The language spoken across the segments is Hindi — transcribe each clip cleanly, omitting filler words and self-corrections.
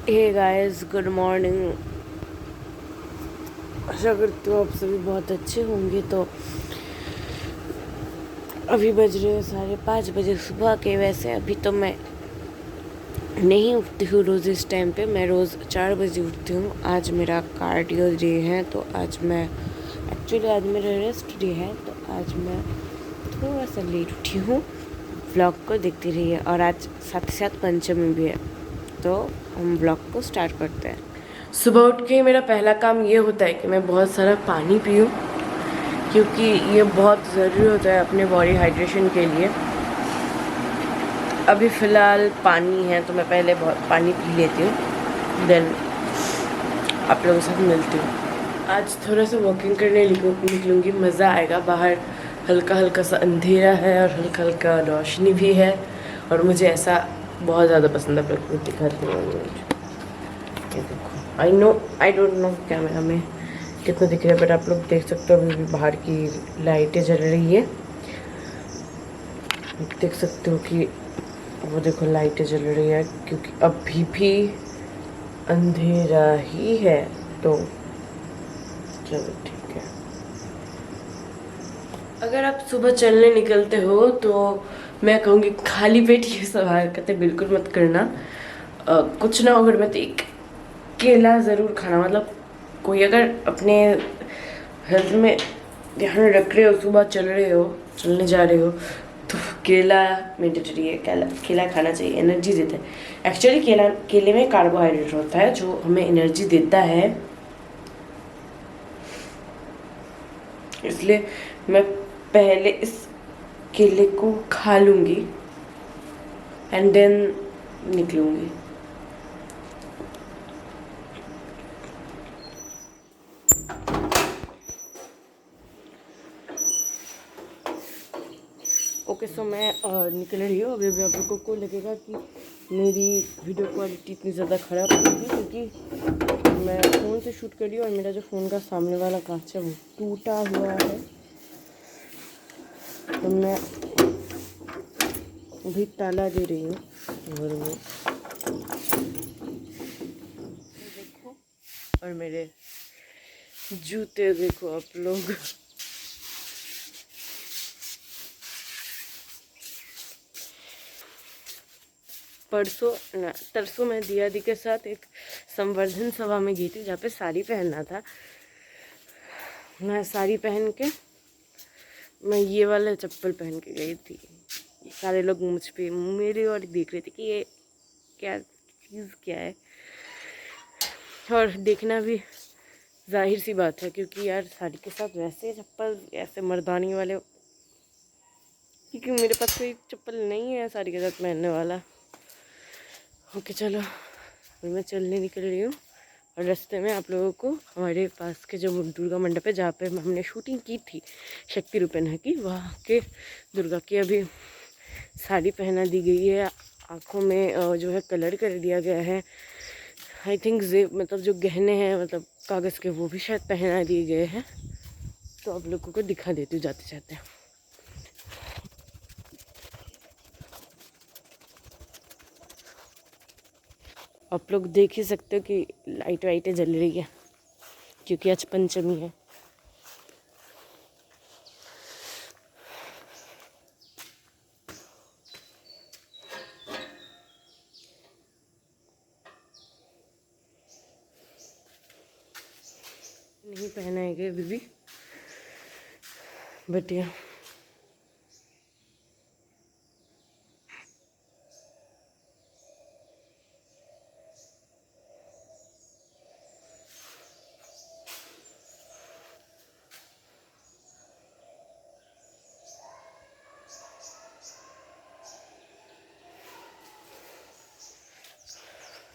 हे गाइस, गुड मॉर्निंग। आशा करती हूँ आप सभी बहुत अच्छे होंगे। तो अभी बज रहे हैं 5:30 बजे सुबह के। वैसे अभी तो मैं नहीं उठती हूँ रोज़ इस टाइम पे, मैं रोज़ 4 बजे उठती हूँ। आज मेरा कार्डियो डे है, तो आज मेरा रेस्ट डे है, तो आज मैं थोड़ा सा लेट उठी हूँ। व्लॉग को देखती रहिए। और आज साथ ही साथ पंचमी भी है, तो हम व्लॉग को स्टार्ट करते हैं। सुबह उठ के मेरा पहला काम ये होता है कि मैं बहुत सारा पानी पीऊँ, क्योंकि ये बहुत ज़रूरी होता है अपने बॉडी हाइड्रेशन के लिए। अभी फ़िलहाल पानी है, तो मैं पहले बहुत पानी पी लेती हूँ, देन आप लोगों के साथ मिलती हूँ। आज थोड़ा सा वॉकिंग करने निकलूँगी, मज़ा आएगा। बाहर हल्का हल्का सा अंधेरा है और हल्का हल्का रोशनी भी है, और मुझे ऐसा बहुत ज़्यादा पसंद है। प्रकृति दिखाती हूँ ये देखो। आई डोंट नो कैमरा में कितना दिख रहा है, बट आप लोग देख सकते हो अभी भी बाहर की लाइटें जल रही है। देख सकते हो कि वो देखो लाइटें जल रही है, क्योंकि अभी भी अंधेरा ही है। तो चलो ठीक है। अगर आप सुबह चलने निकलते हो तो मैं कहूँगी खाली पेट ये सब हरकतें बिल्कुल मत करना। कुछ ना अगर मैं तो एक केला ज़रूर खाना। मतलब कोई अगर अपने हेल्थ में ध्यान रख रहे हो, सुबह चलने जा रहे हो, तो केला मैंडेटरी है। केला खाना चाहिए, एनर्जी देता है। एक्चुअली केले में कार्बोहाइड्रेट होता है जो हमें एनर्जी देता है। इसलिए मैं पहले इस केले को खा लूँगी एंड देन निकलूँगी। ओके, सो मैं निकल रही हूँ। अभी आप लोगों को लगेगा कि मेरी वीडियो क्वालिटी इतनी ज़्यादा ख़राब होगी, क्योंकि मैं फ़ोन से शूट कर रही हूँ और मेरा जो फ़ोन का सामने वाला कांच है वो टूटा हुआ है। तो मैं अभी ताला दे रही हूँ घर में। देखो, और मेरे जूते देखो आप लोग। तरसों मैं दिया दी के साथ एक संवर्धन सभा में गई थी, जहाँ पे साड़ी पहनना था। मैं साड़ी पहन के मैं ये वाला चप्पल पहन के गई थी। सारे लोग मुझ पे मेरे और देख रहे थे कि ये क्या चीज़ क्या है। और देखना भी जाहिर सी बात है, क्योंकि यार साड़ी के साथ वैसे चप्पल ऐसे मर्दानी वाले, क्योंकि मेरे पास कोई चप्पल नहीं है साड़ी के साथ पहनने वाला। ओके चलो, अभी मैं चलने निकल रही हूँ। और रास्ते में आप लोगों को हमारे पास के जो दुर्गा मंडप है, जहाँ पे हमने शूटिंग की थी शक्ति रूपेण की, वहाँ के दुर्गा की अभी साड़ी पहना दी गई है। आँखों में जो है कलर कर दिया गया है। आई थिंक मतलब जो गहने हैं, मतलब कागज़ के, वो भी शायद पहना दिए गए हैं। तो आप लोगों को दिखा देती हूँ जाते जाते। आप लोग देख ही सकते हो कि लाइटें जल रही है, क्योंकि आज पंचमी है। नहीं पहना है अभी भी, बट ये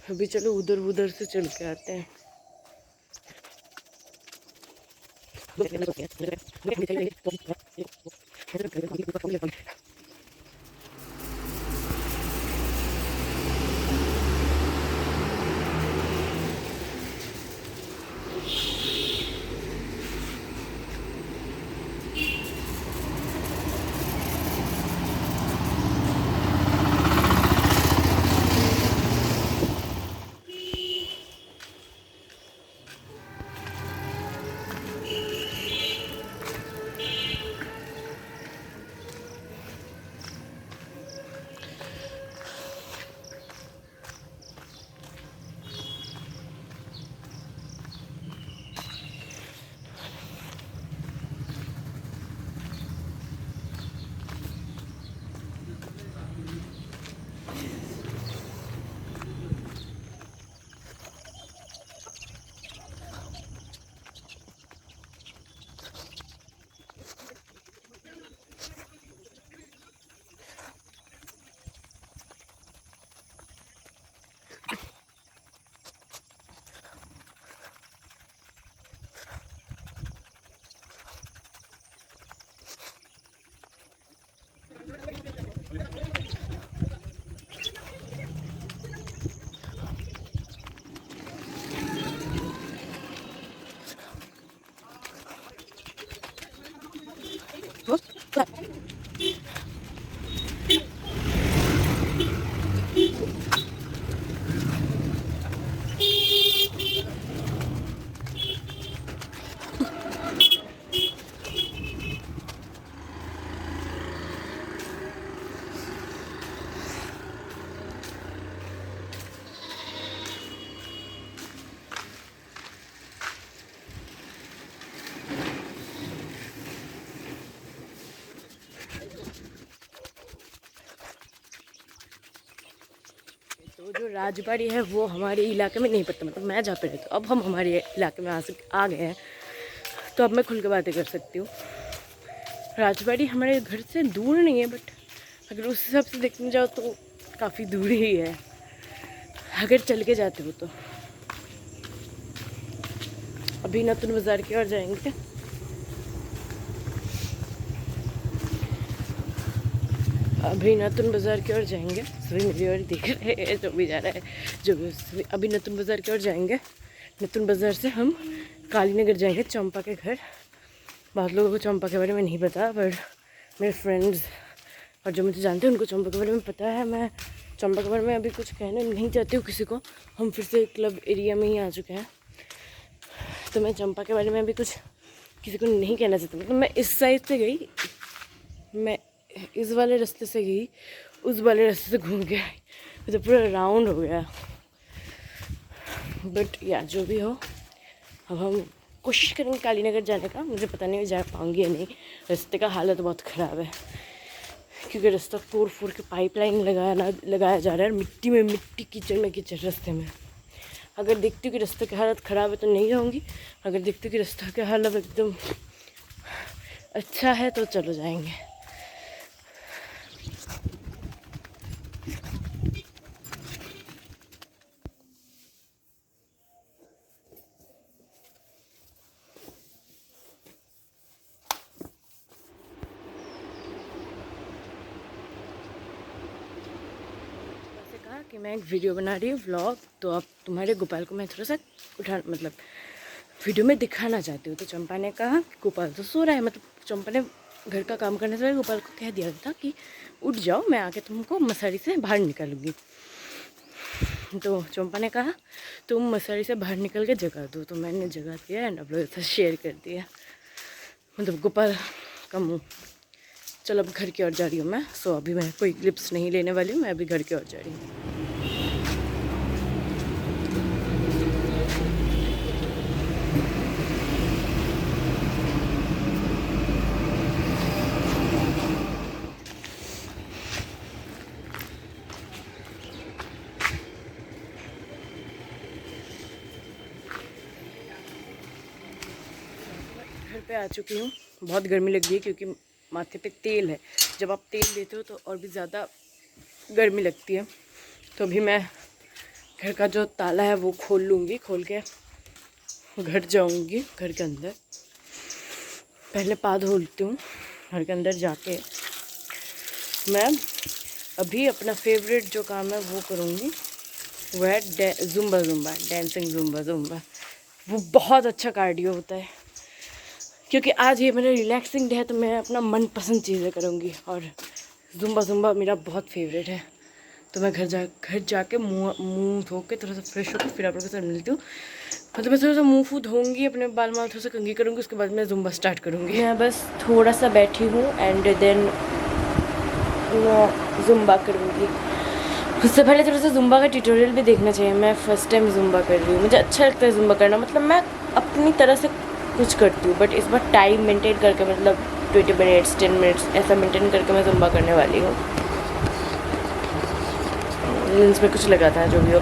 अभी चलो उधर से चल के आते हैं। तो जो राजबाड़ी है वो हमारे इलाके में नहीं पड़ता, मतलब मैं जहाँ पे रहती हूँ। अब हम हमारे इलाके में आ गए हैं, तो अब मैं खुल के बातें कर सकती हूँ। राजबाड़ी हमारे घर से दूर नहीं है, बट अगर उस हिसाब से देखने जाओ तो काफ़ी दूर ही है, अगर चल के जाते हो तो। अभी नतुन बाज़ार की ओर जाएंगे। अभी नतुन बाज़ार की ओर जाएंगे। सभी मेरी ओर देख रहे हैं, जो भी जा रहा है, जो भी। अभी नतुन बाज़ार की ओर जाएंगे। नतुन बाज़ार से हम कालीनगर जाएंगे, चंपा के घर। बहुत लोगों को चंपा के बारे में नहीं पता, पर मेरे फ्रेंड्स और जो मुझे जानते हैं उनको चंपा के बारे में पता है। मैं चंपा के बारे में अभी कुछ कहना नहीं चाहती हूँ किसी को। हम फिर से क्लब एरिया में ही आ चुके हैं, तो मैं चंपा के बारे में अभी कुछ किसी को नहीं कहना चाहती। मतलब मैं इस साइड से गई, मैं इस वाले रास्ते से गई, उस वाले रास्ते से घूम के आई, तो पूरा राउंड हो गया। बट या जो भी हो, अब हम कोशिश करेंगे कालीनगर जाने का। मुझे पता नहीं जा पाऊँगी या नहीं, रास्ते का हालत बहुत ख़राब है, क्योंकि रास्ता फोड़ के पाइपलाइन लगाया जा रहा है, मिट्टी में मिट्टी, कीचड़ में कीचड़ रास्ते में। अगर देखती हूँ कि रास्ते की हालत ख़राब है तो नहीं जाऊँगी, अगर देखती हूँ कि रास्ते की हालत एकदम अच्छा है तो चलो जाएंगे। कि मैं एक वीडियो बना रही हूँ व्लॉग, तो अब तुम्हारे गोपाल को मैं थोड़ा सा मतलब वीडियो में दिखाना चाहती हूँ। तो चंपा ने कहा कि गोपाल तो सो रहा है, मतलब चंपा ने घर का काम करने से पहले गोपाल को कह दिया था कि उठ जाओ, मैं आके तुमको मसारी से बाहर निकालूंगी। तो चंपा ने कहा तुम मसारी से बाहर निकल के जगा दो, तो मैंने जगा दिया एंड अब लोगों से शेयर कर दिया, मतलब गोपाल का मुँह। चलो अब घर की ओर जा रही हूँ मैं। सो अभी मैं कोई क्लिप्स नहीं लेने वाली हूँ, मैं अभी घर की ओर जा रही हूँ। घर पे आ चुकी हूँ। बहुत गर्मी लग रही है क्योंकि माथे पे तेल है। जब आप तेल लेते हो तो और भी ज़्यादा गर्मी लगती है। तो अभी मैं घर का जो ताला है वो खोल लूँगी, खोल के घर जाऊँगी। घर के अंदर पहले पाँव धोलती हूँ। घर के अंदर जाके मैं अभी अपना फेवरेट जो काम है वो करूँगी, वो है ज़ुम्बा डांसिंग ज़ुम्बा। वो बहुत अच्छा कार्डियो होता है, क्योंकि आज ये मेरा रिलैक्सिंग डे है, तो मैं अपना मनपसंद चीज़ें करूँगी और ज़ुम्बा मेरा बहुत फेवरेट है। तो मैं घर जाके मुँह धो के थोड़ा सा फ्रेश होकर फिर आप लोगों के साथ मिलती हूँ। मतलब मैं थोड़ा सा मुँह धोऊंगी, अपने बाल थोड़ा सा कंघी करूँगी, उसके बाद मैं ज़ुम्बा स्टार्ट करूँगी। मैं बस थोड़ा सा बैठी हूँ एंड देन मैं ज़ुम्बा करूँगी। उससे पहले थोड़ा सा ज़ुम्बा का ट्यूटोरियल भी देखना चाहिए। मैं फ़र्स्ट टाइम ज़ुम्बा कर रही हूँ, मुझे अच्छा लगता है ज़ुम्बा करना। मतलब मैं अपनी तरह से कुछ करती हूँ, बट इस बार टाइम मेंटेन करके, मतलब 20 मिनट्स 10 मिनट्स ऐसा मेंटेन करके मैं ज़ुम्बा करने वाली हूँ। इसमें कुछ लगा था जो भी हो,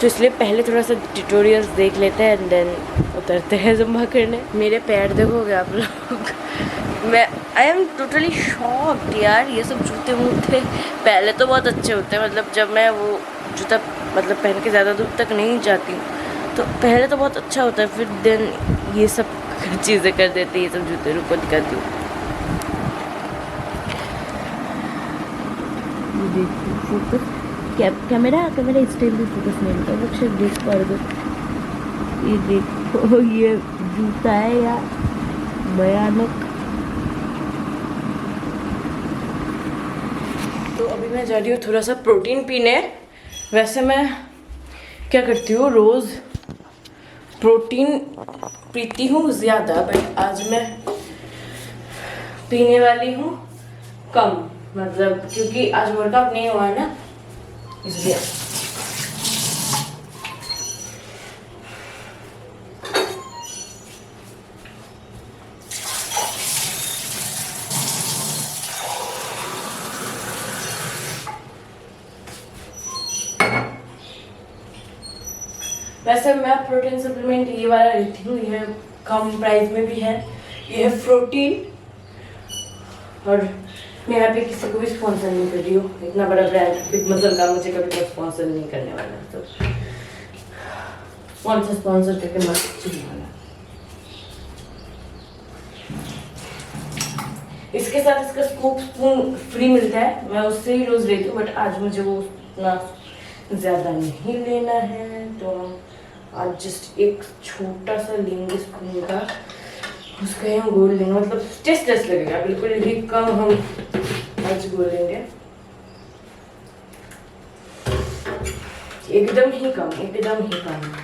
तो इसलिए पहले थोड़ा सा ट्यूटोरियल्स देख लेते हैं एंड देन उतरते हैं ज़ुम्बा करने। मेरे पैर देखोगे आप लोग, मैं आई एम टोटली शॉक्ड यार। ये सब जूते वूते पहले तो बहुत अच्छे होते हैं, मतलब जब मैं वो जूता मतलब पहन के ज़्यादा दूर तक नहीं जाती हूँ तो पहले तो बहुत अच्छा होता है, फिर देन ये सब चीज़ें कर देते हैं ये सब जूते। रुको दिखाती हूँ, ये देखो फोकस कैमरा इस टाइम भी फोकस नहीं होता। लोग शायद देख पा रहे, ये देखो ये जूता है यार, भयानक। तो अभी मैं जा रही हूँ थोड़ा सा प्रोटीन पीने। वैसे मैं क्या करती हूँ, रोज़ प्रोटीन पीती हूँ ज़्यादा, बट आज मैं पीने वाली हूँ कम, मतलब क्योंकि आज वर्कआउट नहीं हुआ है ना, इसलिए। वैसे मैं प्रोटीन सप्लीमेंट ये वाला लेती हूँ, ये कम प्राइस में भी है। ये है प्रोटीन, और मैं यहाँ पे किसी को भी स्पॉन्सर नहीं कर रही हूँ। इतना बड़ा ब्रांड बिग मसल का मुझे कभी कोई स्पॉन्सर नहीं करने वाला, तो स्पॉन्सर करके मत चलने वाला। इसके साथ इसका स्कूप स्पून फ्री मिलता है, मैं उससे ही रोज लेती हूँ, बट आज मुझे वो उतना ज़्यादा नहीं लेना है, तो आज जस्ट एक छोटा सा लेंगे स्पून का, उसका हम गोल लेंगे, मतलब टेस्ट लगेगा, बिल्कुल ही कम हम आज गोल लेंगे, एकदम ही कम, एकदम ही कम।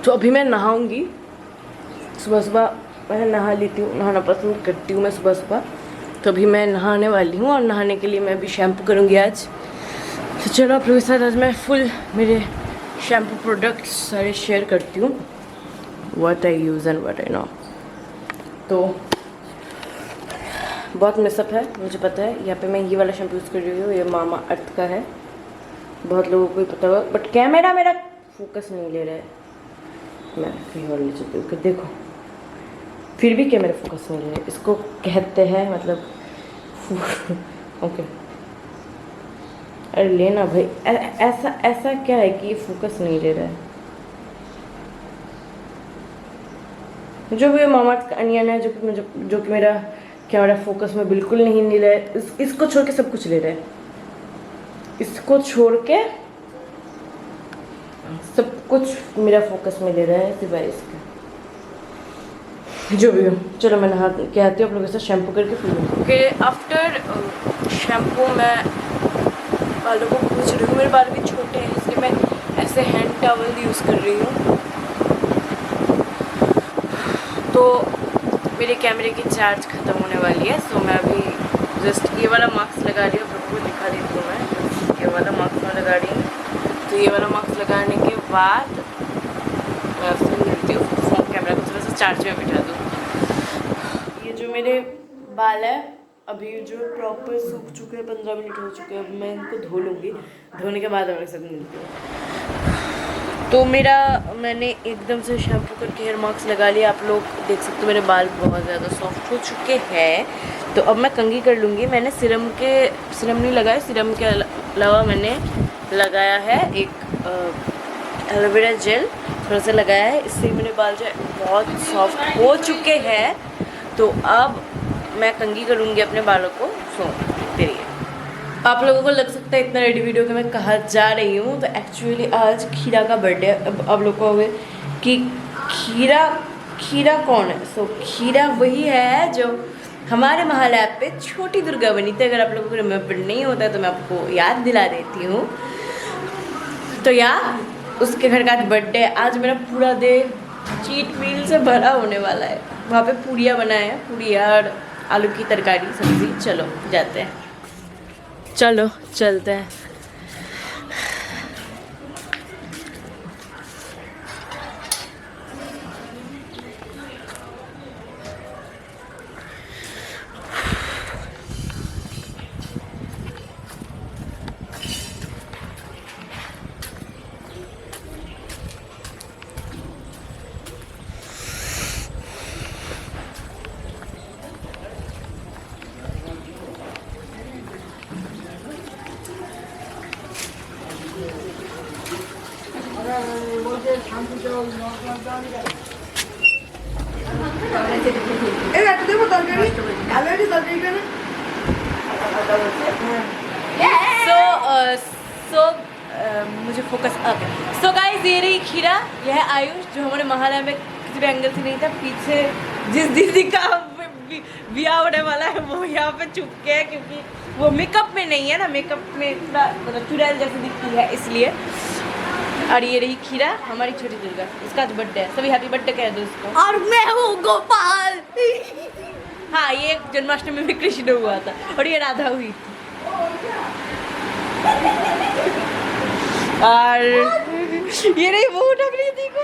तो अभी मैं नहाऊंगी, सुबह सुबह मैं नहा लेती हूँ, नहाना पसंद करती हूँ मैं सुबह सुबह। तो अभी मैं नहाने वाली हूँ, और नहाने के लिए मैं अभी शैम्पू करूँगी आज। तो चलो आप लोगों के साथ आज मैं फुल मेरे शैम्पू प्रोडक्ट्स सारे शेयर करती हूँ, what I use and what I know. तो बहुत मिसअप है, मुझे पता है। यहाँ पे मैं ये वाला शैम्पू यूज़ कर रही हूँ, ये मामा अर्थ का है, बहुत लोगों को ही पता होगा, बट कैमरा मेरा फोकस नहीं ले रहा है। मैं कहीं और ले चलती हूँ, देखो फिर भी कैमरा फोकस नहीं ले रहा है। इसको कहते हैं मतलब ओके, अरे लेना भाई, ऐसा ऐसा क्या है कि फोकस नहीं ले रहा है। जो भी मामा अर्थ का अनियन है, जो कि मेरा कैमरा फोकस में बिल्कुल नहीं ले रहा है, इसको छोड़ के सब कुछ ले रहा है, इसको छोड़ के सब कुछ मेरा फोकस में ले रहा है सिवाय इसका। जो भी हो, चलो मैं नहा के आती हूँ आप लोगों के साथ शैम्पू करके फिर। ओके, आफ्टर शैम्पू मैं बालों को पूछ रही हूँ। मेरे बाल भी छोटे हैं, इसलिए मैं ऐसे हैंड टॉवल यूज़ कर रही हूँ। तो मेरे कैमरे की चार्ज ख़त्म होने वाली है, सो मैं अभी जस्ट ये वाला मास्क लगा रही हूँ, आपको दिखा देती हूँ। मैं ये वाला मास्क मैं लगा रही हूँ, तो ये वाला मास्क लगाने के बाद मैं आपसे मिलती हूँ। फ़ोन कैमरा को थोड़ा सा चार्ज में बिठा दूँ। ये जो मेरे बाल है अभी जो प्रॉपर सूख चुके हैं, 15 मिनट हो चुके हैं, अब मैं इनको धो लूँगी। धोने के बाद मैं सब मिलती हूँ। तो मैंने एकदम से शैम्पू करके हेयर मास्क लगा लिया। आप लोग देख सकते हो मेरे बाल बहुत ज़्यादा सॉफ्ट हो चुके हैं। तो अब मैं कंघी कर लूँगी। मैंने सिरम नहीं लगाया, सिरम के अलावा मैंने लगाया है एक एलोवेरा जेल, थोड़ा सा लगाया है। इससे मेरे बाल जो है बहुत सॉफ्ट हो चुके हैं। तो अब मैं कंघी करूँगी अपने बालों को। सो करिए। आप लोगों को लग सकता है इतना रेडी वीडियो कि मैं कहाँ जा रही हूँ, तो एक्चुअली आज खीरा का बर्थडे है। अब आप लोग को होगा कि खीरा कौन है। सो खीरा वही है जो हमारे महालैब पे छोटी दुर्गा बनी थी। अगर आप लोगों को रिमेम्बर नहीं होता है तो मैं आपको याद दिला देती हूँ। तो उसके घर का आज बर्थडे है। आज मेरा पूरा डे चीट मील से भरा होने वाला है। वहाँ पे पूड़ियाँ बनाए हैं, पूड़ियाँ और आलू की तरकारी सब्ज़ी। चलो जाते हैं, चलो चलते हैं। मुझे फोकस सो गाइस, ये रही खीरा। यह है आयुष, जो हमारे महालय में किसी भी एंगल से नहीं था। पीछे जिस दीदी का ब्याह होने वाला है वो यहाँ पे चुपके है, क्योंकि वो मेकअप में नहीं है ना, मेकअप में थोड़ा मतलब चुड़ैल जैसी दिखती है इसलिए। और ये रही खीरा, हमारी छोटी दुर्गा, इसका आज बर्थडे है, सभी हैप्पी बर्थडे कह दो इसको। और मैं हूँ गोपाल। हाँ, ये जन्माष्टमी में कृष्ण हुआ था और ये राधा हुई थी। और ये रही वो टकरी थी को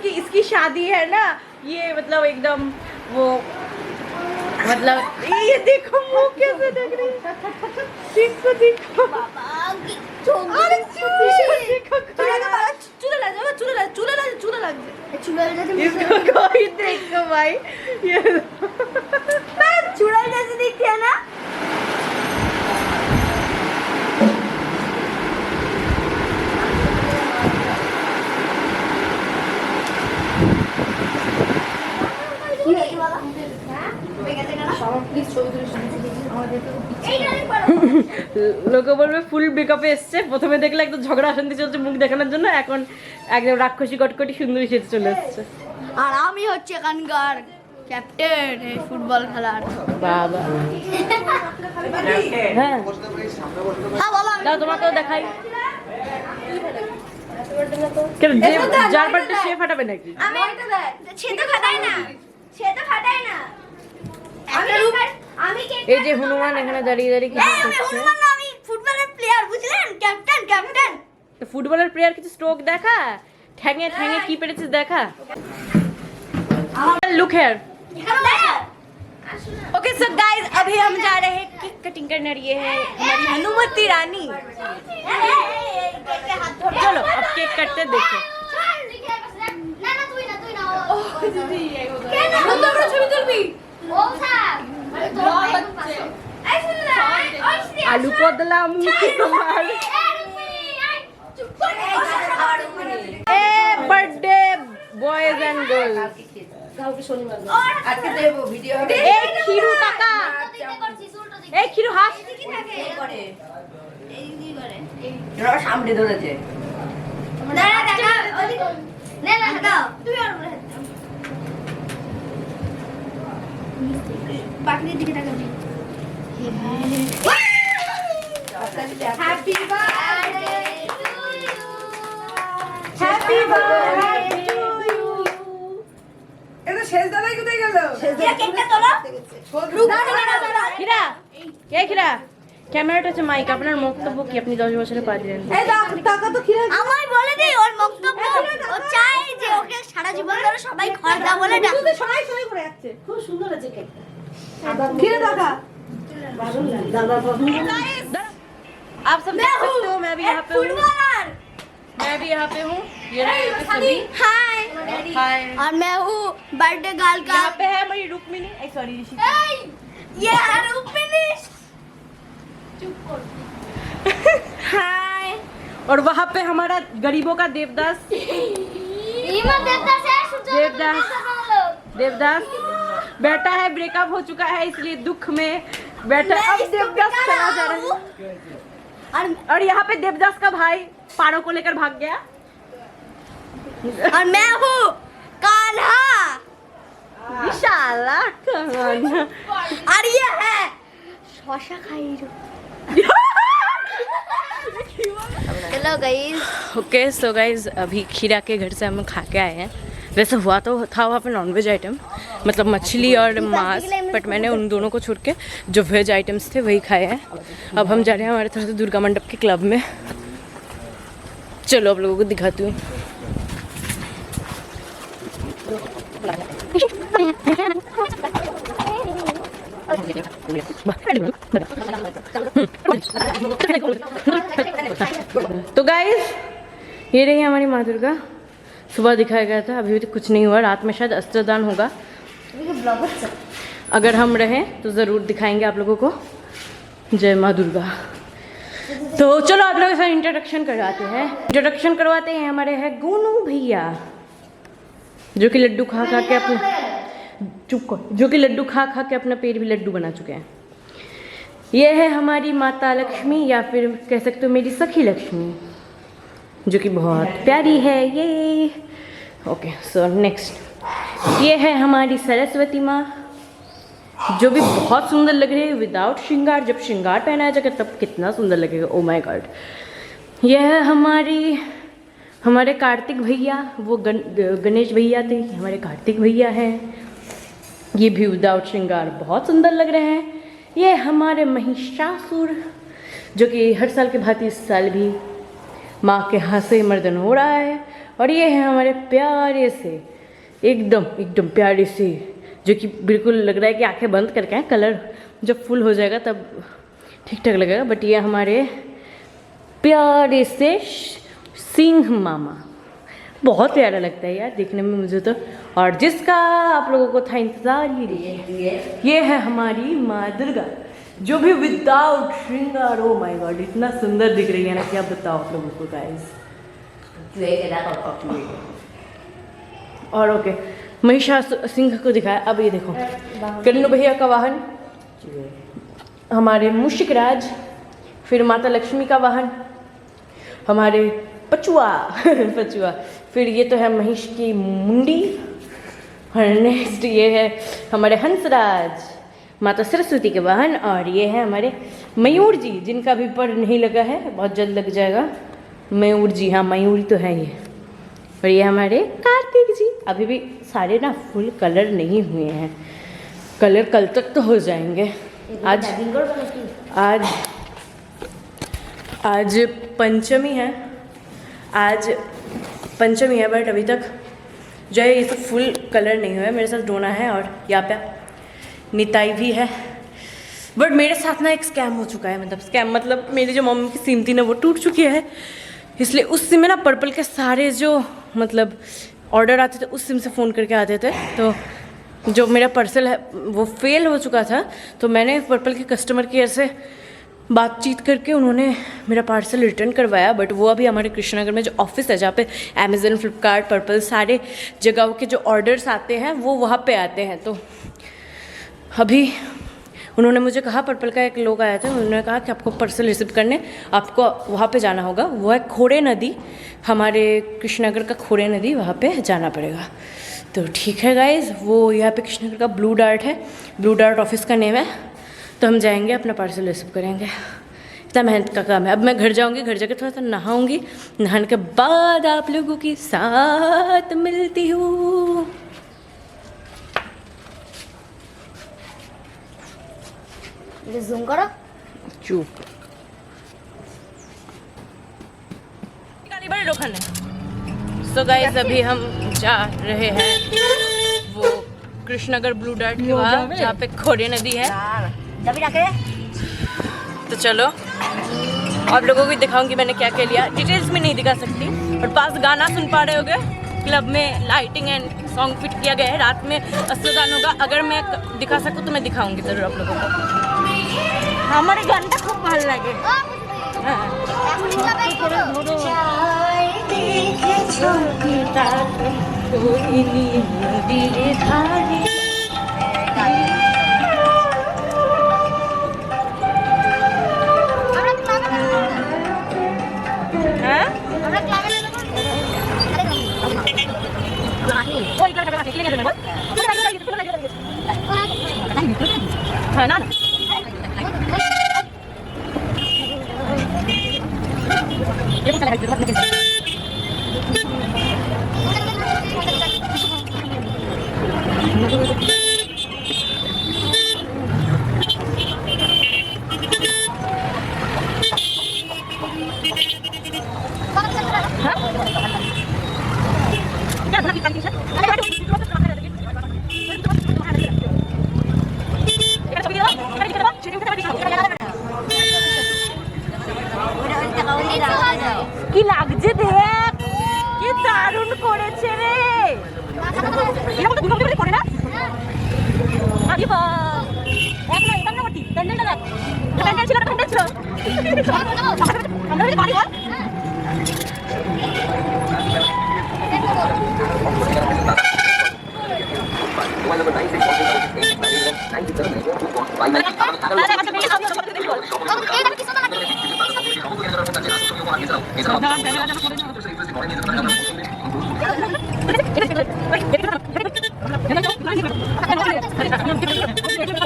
इसकी शादी है ना, ये मतलब एकदम वो मतलब ये देखो मुंह कैसे लग रही है, देखो देखो इसको कोई देखो भाई, ये चुड़ैल जैसे दिखती है ना। লোকে বলবে ফুল মেকআপে এসছে, প্রথমে দেখলে একদম ঝগড়া শান্তি চলছে মুখ দেখানোর জন্য, এখন একদম রাক্ষসী কটকটি সুন্দরী সেজে চলে এসছে। আর আমি হচ্ছে এখানকার ক্যাপ্টেন এই ফুটবল খেলার। বাবা হ্যাঁ হ্যাঁ বলো। দাও তোমাকেও দেখাই। কেন যার বার্থডে সে ফাটাবে নাকি? আমি সে তো ফাটাই না, সে তো ফাটাই না। আমি এই যে হনুমান এখানে দাঁড়িয়ে দাঁড়িয়ে কিছু করছে। হনুমান না, আমি ফুটবলের প্লেয়ার, বুঝলেন? Captain captain. তো ফুটবলের প্লেয়ার কিছু স্ট্রোক দেখা, ঠ্যাঙে ঠ্যাঙে কি পেরেছিস দেখা। Look here. Okay so guys, अभी हम जा रहे हैं केक कटिंग करने, और ये है हमारी हनुमती रानी। चलो अब केक कटते देखो। आलू पदला मुंह बर्थडे बॉयज एंड गर्ल्स। ক্ষীরু টাকা এই ক্ষীরু হাস সামনে ধরেছে বাকিদের দিকে তাকাবি। Happy birthday to you, happy birthday to you. এটা শেষ দাদাই কোথায় গেল? কেকটা তোলো। খিরা কে খিরা ক্যামেরাটা হচ্ছে মাইক, আপনার বক্তব্য কি? আপনি 10 বছরে পা দিলেন। আমার বলে দেই ওর বক্তব্য, ও চাই যে ওকে সারা জীবন ধরে সবাই খড়দা বলে ডাকবে। সবাই সবাই করে যাচ্ছে, খুব সুন্দর আছে কেক। খিরে দাদা দাদা পছন্দ। आप सब देख सकते हो, मैं भी यहाँ पे हूँ, फुटबॉलर। मैं भी यहाँ पे हूँ। ये रहे यहाँ पे सभी। हाय हाय। और मैं हूँ बर्थडे गर्ल का। यहाँ पे है हमारी रुक्मिनी, सॉरी ऋषि। ये है रुक्मिनी। हाय। और वहाँ पे हमारा गरीबों का देवदास। देवदास देवदास बेटा है, ब्रेकअप हो चुका है इसलिए दुख में बैठा। अब देवदास चला जा रहा है, और यहाँ पे देवदास का भाई पारों को लेकर भाग गया। और मैं हूँ कान्हा। विशाला कहानियाँ। और ये है शौशा खाइरो। Hello guys. Okay so guys, अभी खीरा के घर से हम खा के आए हैं। वैसे हुआ तो था वहाँ पे नॉनवेज आइटम, मतलब मछली और मांस, बट मैंने उन दोनों को छोड़ के जो वेज आइटम्स थे वही खाए हैं। अब हम जा रहे हैं हमारे तरफ से दुर्गा मंडप के क्लब में। चलो आप लोगों को दिखाती हूँ। तो गाइस ये रही हमारी माँ दुर्गा। सुबह दिखाया गया था, अभी तक कुछ नहीं हुआ। रात में शायद अस्त्रदान होगा, अगर हम रहें तो ज़रूर दिखाएंगे आप लोगों को। जय माँ दुर्गा। तो चलो आप लोगों के साथ इंट्रोडक्शन करवाते हैं। हमारे हैं गोनू भैया, जो कि लड्डू खा खा के अपना अपना पेट भी लड्डू बना चुके हैं। ये है हमारी माता लक्ष्मी, या फिर कह सकते हो मेरी सखी लक्ष्मी, जो कि बहुत प्यारी है ये। ओके सो नेक्स्ट, ये है हमारी सरस्वती माँ, जो भी बहुत सुंदर लग रही है विदाउट श्रृंगार। जब श्रृंगार पहनाया जाएगा तब कितना सुंदर लगेगा। Oh my God. यह है हमारे कार्तिक भैया, वो गणेश भैया थे, हमारे कार्तिक भैया हैं। ये भी विदाउट श्रृंगार बहुत सुंदर लग रहे हैं। ये हमारे महिषासुर जो कि हर साल के भांति इस साल भी माँ के हाथ से मर्दन हो रहा है। और ये है हमारे प्यारे से एकदम प्यारे से, जो कि बिल्कुल लग रहा है कि आंखें बंद करके हैं। कलर जब फुल हो जाएगा तब ठीक ठाक लगेगा। बट ये हमारे प्यारे से सिंह मामा, बहुत प्यारा लगता है यार देखने में मुझे तो। और जिसका आप लोगों को था इंतजार ही ये है हमारी माँ दुर्गा, जो भी विदाउट श्रृंगार। ओ माय गॉड, इतना सुंदर दिख रही है ना, क्या बताओ आप लोगों को गाइस। और ओके, महिषासुर सिंह को दिखाया। अब ये देखो कन्नू भैया का वाहन, हमारे मूषिक राज, फिर माता लक्ष्मी का वाहन हमारे पचुआ पचुआ, फिर ये तो है महिष की मुंडी। और नेक्स्ट ये है हमारे हंसराज, माता सरस्वती के वाहन। और ये है हमारे मयूर जी, जिनका भी पर नहीं लगा है, बहुत जल्द लग जाएगा। मयूर जी, हाँ मयूर तो है ये। और ये हमारे कार्तिक जी, अभी भी सारे ना फुल कलर नहीं हुए हैं, कलर कल तक तो हो जाएंगे। आज पंचमी है, आज पंचमी है, बट अभी तक जो है ये सब फुल कलर नहीं हुआ है। मेरे साथ डोना है और यहाँ पे निताई भी है। बट मेरे साथ ना एक स्कैम हो चुका है, मतलब स्कैम मतलब मेरी जो मम्मी की सिम थी ना वो टूट चुकी है, इसलिए उस सिम में ना पर्पल के सारे जो मतलब ऑर्डर आते थे उस सिम से फ़ोन करके आते थे। तो जो मेरा पार्सल है वो फेल हो चुका था, तो मैंने पर्पल के कस्टमर केयर से बातचीत करके उन्होंने मेरा पार्सल रिटर्न करवाया। बट वो अभी हमारे कृष्णनगर में जो ऑफिस है, जहाँ पे अमेज़न, फ्लिपकार्ट, पर्पल सारे जगहों के जो ऑर्डर्स आते हैं वो वहाँ पे आते हैं। तो अभी उन्होंने मुझे कहा, पर्पल का एक लोग आया था, उन्होंने कहा कि आपको पार्सल रिसीव करने आपको वहाँ पे जाना होगा। वो है खोरे नदी, हमारे कृष्णनगर का खोरे नदी, वहाँ पे जाना पड़ेगा। तो ठीक है गाइज, वो यहाँ पे कृष्णनगर का ब्लू डार्ट है, ब्लू डार्ट ऑफिस का नेम है। तो हम जाएंगे, अपना पार्सल रिसीव करेंगे। इतना मेहनत का काम है। अब मैं घर जाऊँगी, घर जाके थोड़ा सा नहाऊँगी, नहाने के बाद आप लोगों के साथ मिलती हूँ। जूम करो। चुप। बड़े रोखन सो गाइस, अभी हम जा रहे हैं वो कृष्णनगर ब्लू डार्ट के वहाँ, जहाँ पे खोरे नदी है। तो चलो आप लोगों को दिखाऊंगी मैंने क्या क्या लिया। डिटेल्स में नहीं दिखा सकती, बट पास गाना सुन पा रहे होगे। क्लब में लाइटिंग एंड सॉन्ग फिट किया गया है, रात में अस्त्रदान होगा। अगर मैं दिखा सकूँ तो मैं दिखाऊंगी ज़रूर आप लोगों को। हमारे गाना खूब भालो लगे। है ना কি লাগছে দেখ, কি দারুণ করেছে রে। এরকম তো দুটো করে না আরে বাহ, এক না এটা না করতি প্যান্ডেলটা দেখ, প্যান্ডেল ছিল না, প্যান্ডেল ছিল আমরা কি বাড়ি বল।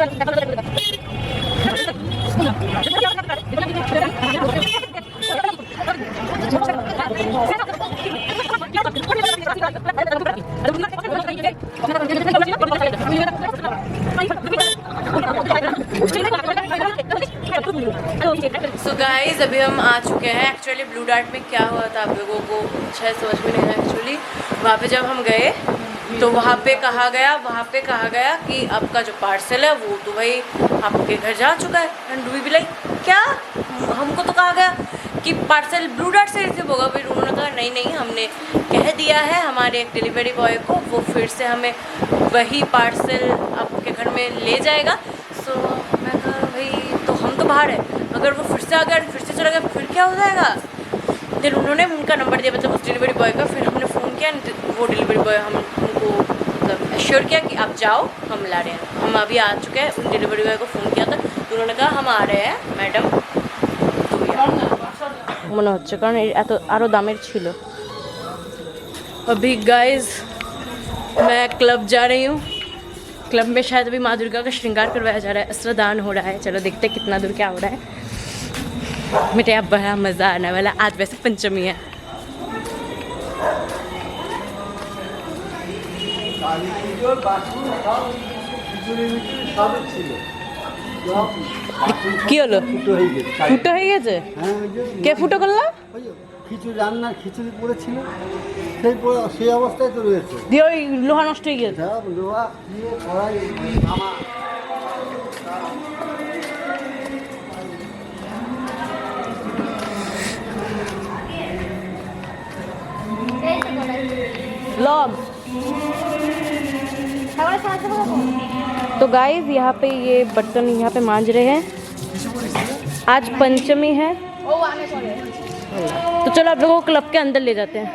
सो गाइज अभी हम आ चुके हैं। एक्चुअली ब्लू डार्ट में क्या हुआ था आप लोगों को शायद समझ में नहीं आया। एक्चुअली वहाँ पे जब हम गए तो वहाँ पे कहा गया कि आपका जो पार्सल है वो तो भाई आपके घर जा चुका है। एंड वी बी लाइक क्या, हमको तो कहा गया कि पार्सल ब्लू डार्ट से रिसीव होगा। फिर उन्होंने कहा नहीं हमने कह दिया है हमारे एक डिलीवरी बॉय को, वो फिर से हमें वही पार्सल आपके घर में ले जाएगा। सो मैं कहा भाई तो हम तो बाहर है, अगर वो फिर से आ गया फिर से चला गया फिर क्या हो जाएगा। फिर उन्होंने उनका नंबर दिया मतलब उस डिलीवरी बॉय का। फिर हमने फ़ोन किया, वो डिलीवरी बॉय हमको मतलब एश्योर किया कि आप जाओ हम ला रहे हैं। हम अभी आ चुके हैं। उन डिलीवरी बॉय को फ़ोन किया था तो उन्होंने कहा हम आ रहे हैं मैडम। মনে হচ্ছে কারণ এত আরও দামের ছিল। अभी गाइज मैं क्लब जा रही हूँ। क्लब में शायद अभी माँ दुर्गा का श्रृंगार करवाया जा रहा है, अस्त्रदान हो रहा है। चलो देखते हैं कितना दूर क्या हो रहा है। बेटे अब बड़ा मज़ा आने वाला। आज वैसे पंचमी है। কি হলো? ফুটো হয়ে গেছে? কে ফুটো করলো? খিচুড়ি রান্নার খিচুড়ি পড়েছিল, সেই অবস্থায় তো রয়েছে। দিয়ে ওই লোহা নষ্ট হয়ে গেছে। লোহা দিয়ে কড়াই আমার लॉग। तो गाइस यहाँ पे ये बर्तन यहाँ पे मांज रहे हैं। आज पंचमी है तो चलो आप लोगों को क्लब के अंदर ले जाते हैं।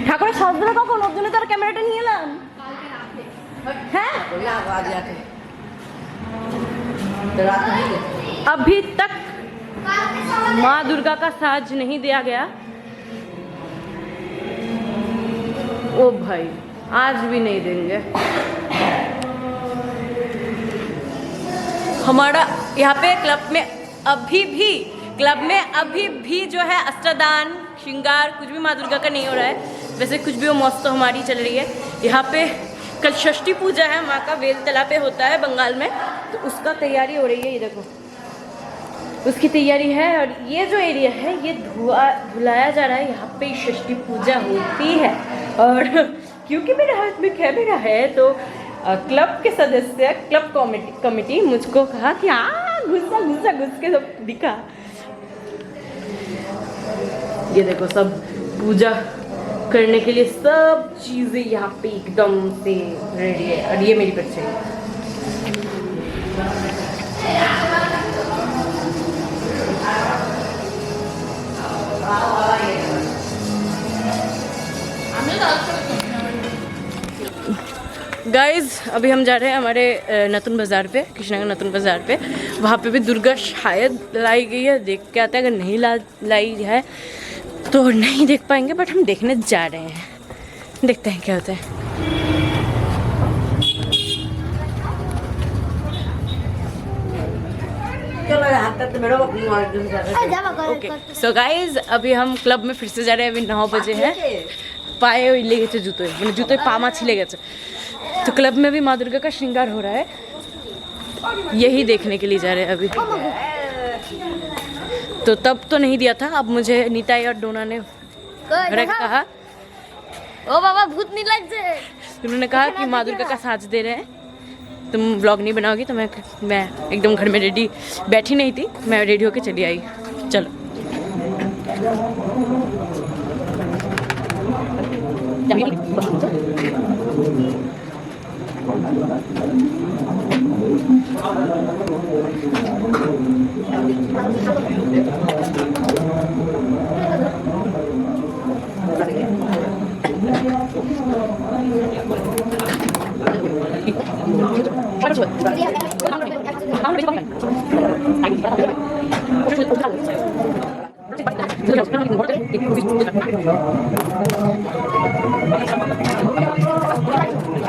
ঠাকুর সাজবে কখন? ওর জন্য তার ক্যামেরাটা নিয়ে এলাম। হ্যাঁ अभी तक माँ दुर्गा का साज नहीं दिया गया। ओ भाई आज भी नहीं देंगे। हमारा यहाँ पे क्लब में अभी भी जो है अस्त्रदान श्रृंगार कुछ भी माँ दुर्गा का नहीं हो रहा है। वैसे कुछ भी वो मौत तो हमारी चल रही है। यहाँ पे कल षष्ठी पूजा है माँ का, वेलतला पे होता है बंगाल में, तो उसका तैयारी हो रही है। ये देखो उसकी तैयारी है। और ये जो एरिया है ये धुलाया जा रहा है। यहाँ पे षष्ठी पूजा होती है। और क्योंकि मेरे हाथ में कैमरा है तो क्लब के सदस्य क्लब कमेटी मुझको कहा कि घुस के सब दिखा। ये देखो सब पूजा करने के लिए सब चीज़ें यहाँ पे एकदम से रेडी है। और ये मेरी परछाई। गाइज अभी हम जा रहे हैं हमारे नतुन बाज़ार पे, कृष्णनगर नतुन बाज़ार पे। वहाँ पे भी दुर्गा शायद लाई गई है, देख के आते हैं। अगर नहीं लाई है तो नहीं देख पाएंगे, बट हम देखने जा रहे हैं। देखते हैं क्या होता है। ओके सो गाइज अभी हम क्लब में फिर से जा रहे हैं। अभी 9 बजे है। पाए ले गए जूते, मैंने जूते पामा छिले गए। तो क्लब में भी माँ दुर्गा का श्रृंगार हो रहा है, यही देखने के लिए जा रहे हैं अभी। तो तब तो नहीं दिया था, अब मुझे नीताई और डोना ने कहा, ओ बाबा भूत नहीं लग जाए। उन्होंने कहा कि माँ दुर्गा का साज दे रहे हैं, तुम व्लॉग नहीं बनाओगी। तो मैं एकदम घर में रेडी बैठी नहीं थी, मैं रेडी होके चली आई। चलो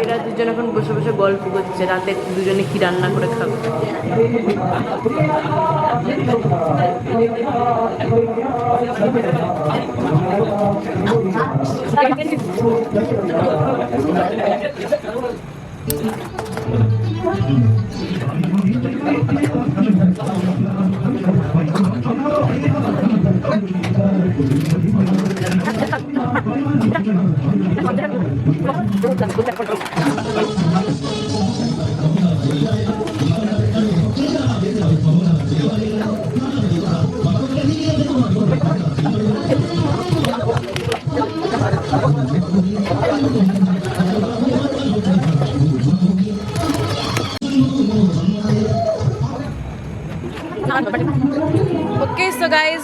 এরা দুজন এখন বসে বসে গল্প করছে রাতে দুজনে কি রান্না করে খাবে। ओके सो गाइज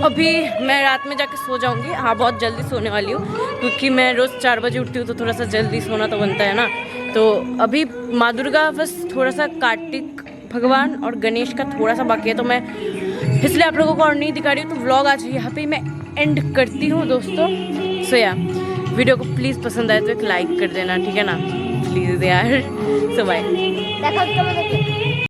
अभी मैं रात में जाके सो जाऊंगी। हाँ बहुत जल्दी सोने वाली हूँ क्योंकि मैं रोज़ 4 बजे उठती हूँ तो थोड़ा सा जल्दी सोना तो बनता है ना। तो अभी माँ दुर्गा बस थोड़ा सा कार्तिक भगवान और गणेश का थोड़ा सा बाकी है तो मैं इसलिए आप लोगों को और नहीं दिखा रही हूँ। तो व्लॉग आज यहाँ पे मैं एंड करती हूँ दोस्तों। सो या वीडियो को प्लीज़ पसंद आए तो एक लाइक कर देना, ठीक है ना, प्लीज़ यार। सो बाय।